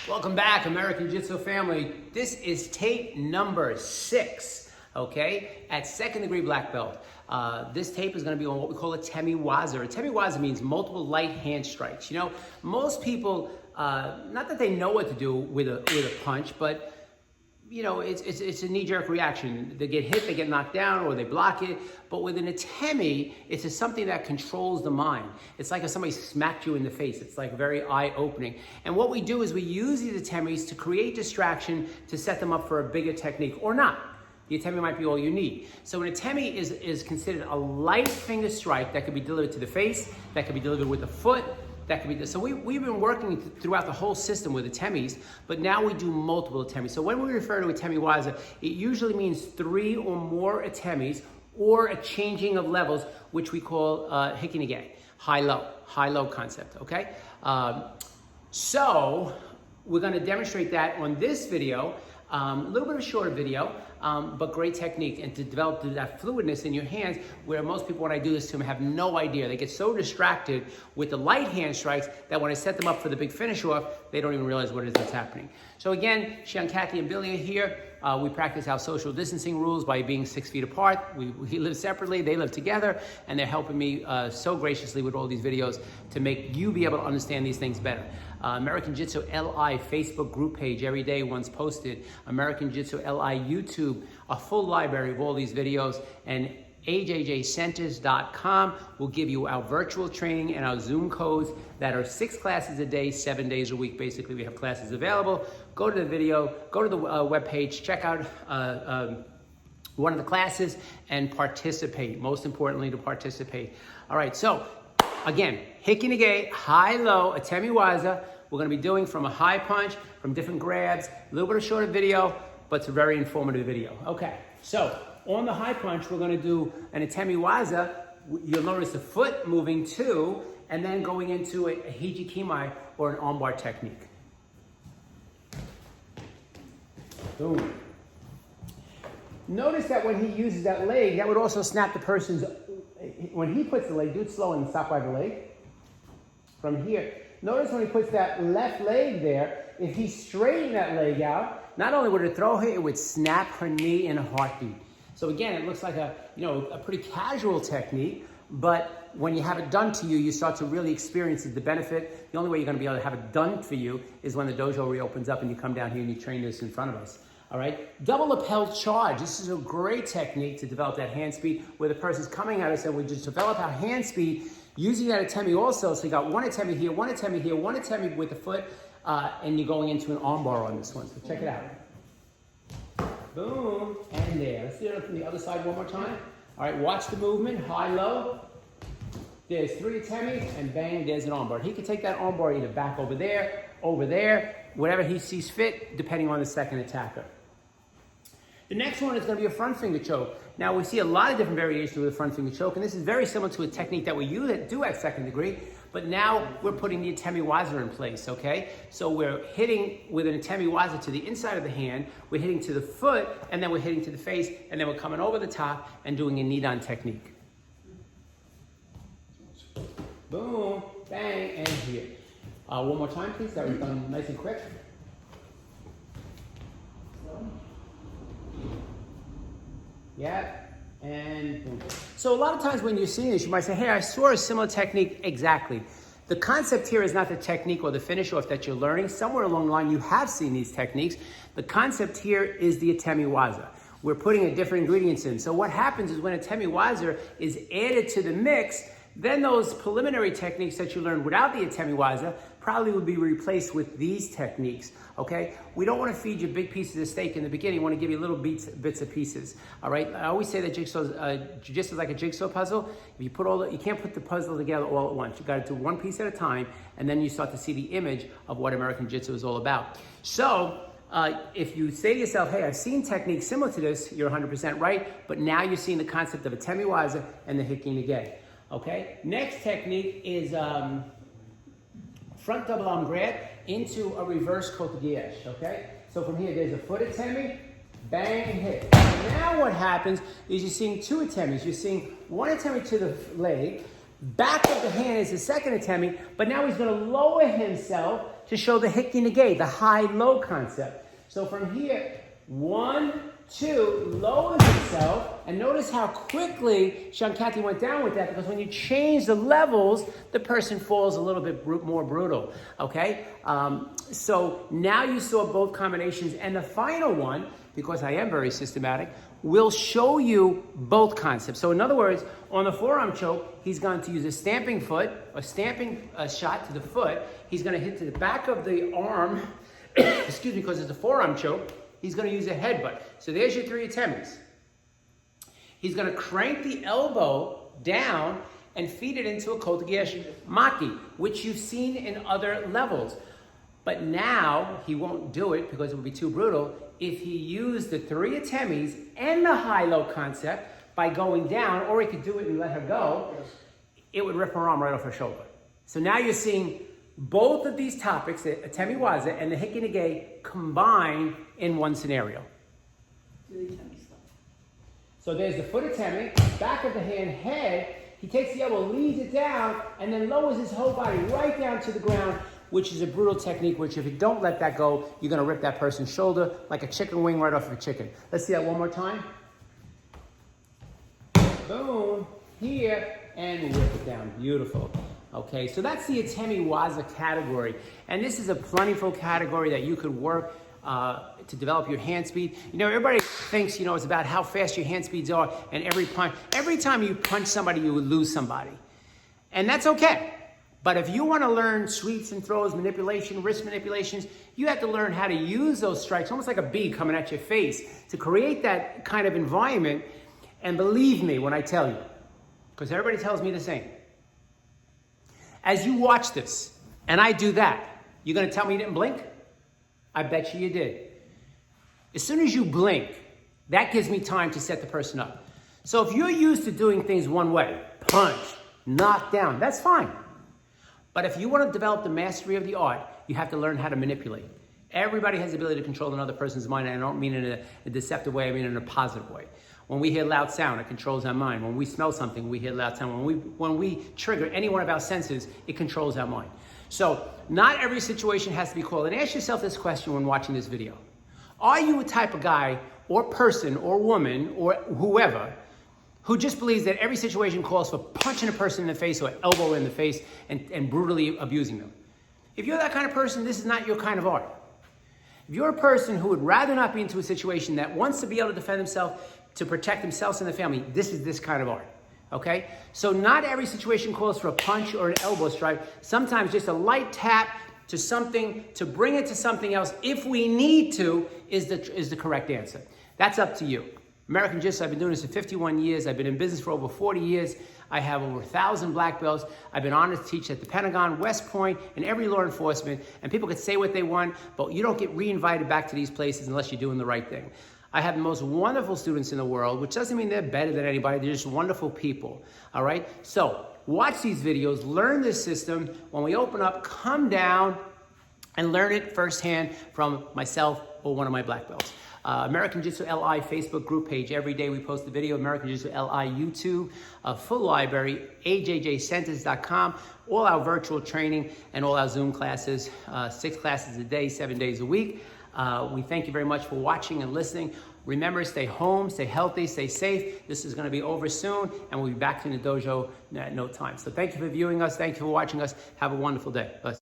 Welcome back, American Jiu-Jitsu family. This is tape number 6, okay, at second degree black belt. This tape is going to be on what we call a temiwaza. A temiwaza means multiple light hand strikes. You know, most people, not that they know what to do with a punch, but you know, it's a knee-jerk reaction. They get hit, they get knocked down, or they block it. But with an atemi, it's something that controls the mind. It's like if somebody smacked you in the face. It's like very eye-opening. And what we do is we use these atemis to create distraction to set them up for a bigger technique, or not. The atemi might be all you need. So an atemi is considered a light finger strike that could be delivered to the face, that could be delivered with the foot, that could be, so we've been working throughout the whole system with atemis, but now we do multiple atemis. So when we refer to atemiwaza, it usually means 3 or more atemis or a changing of levels, which we call hikinige, high-low concept, okay? So we're gonna demonstrate that on this video, a little bit of a shorter video, but great technique, and to develop that fluidness in your hands, where most people, when I do this to them, have no idea. They get so distracted with the light hand strikes that when I set them up for the big finish off, they don't even realize what it is that's happening. So again, Sean, Kathy, and Billy are here. We practice our social distancing rules by being 6 feet apart. We live separately, they live together, and they're helping me so graciously with all these videos to make you be able to understand these things better. American Jiu-Jitsu LI Facebook group page every day once posted. American Jiu-Jitsu LI YouTube, a full library of all these videos, and AJJCenters.com will give you our virtual training and our Zoom codes that are 6 classes a day, 7 days a week. Basically, we have classes available. Go to the video, go to the webpage, check out one of the classes and participate. Most importantly, to participate. All right, so again, hikinige, high-low, atemiwaza. We're going to be doing from a high punch, from different grabs, a little bit of shorter video, but it's a very informative video. Okay, so on the high punch, we're going to do an atemiwaza. You'll notice the foot moving too, and then going into a hijikimai or an armbar technique. Boom. Notice that when he uses that leg, that would also snap the person's, when he puts the leg, do it slow and stop by the leg. From here, notice when he puts that left leg there, if he straightened that leg out, not only would it throw her, it would snap her knee in a heartbeat. So again, it looks like a pretty casual technique, but when you have it done to you, you start to really experience the benefit. The only way you're going to be able to have it done for you is when the dojo reopens up and you come down here and you train this in front of us. All right, double lapel charge. This is a great technique to develop that hand speed where the person's coming at us and we just develop our hand speed using that atemi also. So you got one atemi here, one atemi here, one atemi with the foot, and you're going into an armbar on this one. So check it out. Boom, and there. Let's do it from the other side one more time. All right, watch the movement, high-low. There's 3 atemi, and bang, there's an armbar. He can take that armbar either back over there, whatever he sees fit, depending on the second attacker. The next one is going to be a front finger choke. Now, we see a lot of different variations with a front finger choke, and this is very similar to a technique that we do at second degree, but now we're putting the atemiwaza in place, okay? So we're hitting with an atemiwaza to the inside of the hand, we're hitting to the foot, and then we're hitting to the face, and then we're coming over the top and doing a NIDAN technique. Boom, bang, and here. One more time, please. That was done nice and quick. Yeah, and boom. So a lot of times when you're seeing this, you might say, hey, I saw a similar technique. Exactly. The concept here is not the technique or the finish off that you're learning. Somewhere along the line, you have seen these techniques. The concept here is the atemiwaza. We're putting a different ingredients in. So what happens is when a atemiwaza is added to the mix, then those preliminary techniques that you learned without the atemiwaza probably would be replaced with these techniques, okay? We don't want to feed you big pieces of steak in the beginning. We want to give you little bits of pieces, all right? I always say that jiu-jitsu is like a jigsaw puzzle. If you you can't put the puzzle together all at once. You got to do one piece at a time, and then you start to see the image of what American Jiu-Jitsu is all about. So, if you say to yourself, hey, I've seen techniques similar to this, you're 100% right, but now you're seeing the concept of a atemiwaza and the hikinige. Okay, next technique is front double arm grab into a reverse kotegaesh, okay? So from here, there's a foot atemi, bang, and hit. Now what happens is you're seeing 2 atemis. You're seeing one atemi to the leg, back of the hand is the second atemi, but now he's gonna lower himself to show the hiki nage, the high-low concept. So from here, 1, 2, lowers itself, and notice how quickly Shankati went down with that, because when you change the levels, the person falls a little bit more brutal, okay? So now you saw both combinations, and the final one, because I am very systematic, will show you both concepts. So in other words, on the forearm choke, he's going to use a stamping foot, a stamping shot to the foot. He's going to hit to the back of the arm, excuse me, because it's a forearm choke. He's going to use a headbutt. So there's your 3 atemis. He's going to crank the elbow down and feed it into a kotegesh maki, which you've seen in other levels. But now he won't do it because it would be too brutal. If he used the 3 atemis and the high-low concept by going down, or he could do it and let her go, it would rip her arm right off her shoulder. So now you're seeing both of these topics, the atemi waza and the hiki nage, combined in one scenario. So there's the foot atemi, back of the hand, head. He takes the elbow, leads it down, and then lowers his whole body right down to the ground, which is a brutal technique, which if you don't let that go, you're going to rip that person's shoulder like a chicken wing right off of a chicken. Let's see that one more time. Boom, here, and rip it down. Beautiful. Okay, so that's the atemi waza category. And this is a plentiful category that you could work to develop your hand speed. You know, everybody thinks, you know, it's about how fast your hand speeds are, and every time you punch somebody, you would lose somebody. And that's okay. But if you want to learn sweeps and throws, manipulation, wrist manipulations, you have to learn how to use those strikes, almost like a bee coming at your face, to create that kind of environment. And believe me when I tell you, because everybody tells me the same. As you watch this, and I do that, you're going to tell me you didn't blink? I bet you did. As soon as you blink, that gives me time to set the person up. So if you're used to doing things one way, punch, knock down, that's fine. But if you want to develop the mastery of the art, you have to learn how to manipulate. Everybody has the ability to control another person's mind, and I don't mean in a deceptive way, I mean in a positive way. When we hear loud sound, it controls our mind. When we smell something, we hear loud sound. When we trigger any one of our senses, it controls our mind. So not every situation has to be called. And ask yourself this question when watching this video. Are you a type of guy or person or woman or whoever who just believes that every situation calls for punching a person in the face or elbow in the face and brutally abusing them? If you're that kind of person, this is not your kind of art. If you're a person who would rather not be into a situation that wants to be able to defend himself, to protect themselves and the family, this is this kind of art, okay? So not every situation calls for a punch or an elbow strike. Sometimes just a light tap to something, to bring it to something else, if we need to, is the correct answer. That's up to you. American Jiu-Jitsu, I've been doing this for 51 years. I've been in business for over 40 years. I have over 1,000 black belts. I've been honored to teach at the Pentagon, West Point, and every law enforcement. And people can say what they want, but you don't get re-invited back to these places unless you're doing the right thing. I have the most wonderful students in the world, which doesn't mean they're better than anybody. They're just wonderful people, all right? So watch these videos, learn this system. When we open up, come down and learn it firsthand from myself or one of my black belts. American Jiu-Jitsu LI Facebook group page. Every day we post a video. American Jiu-Jitsu LI YouTube. Full library, AJJCenters.com. All our virtual training and all our Zoom classes. 6 classes a day, 7 days a week. We thank you very much for watching and listening. Remember, stay home, stay healthy, stay safe. This is going to be over soon, and we'll be back in the dojo at no time. So thank you for viewing us. Thank you for watching us. Have a wonderful day. Bye.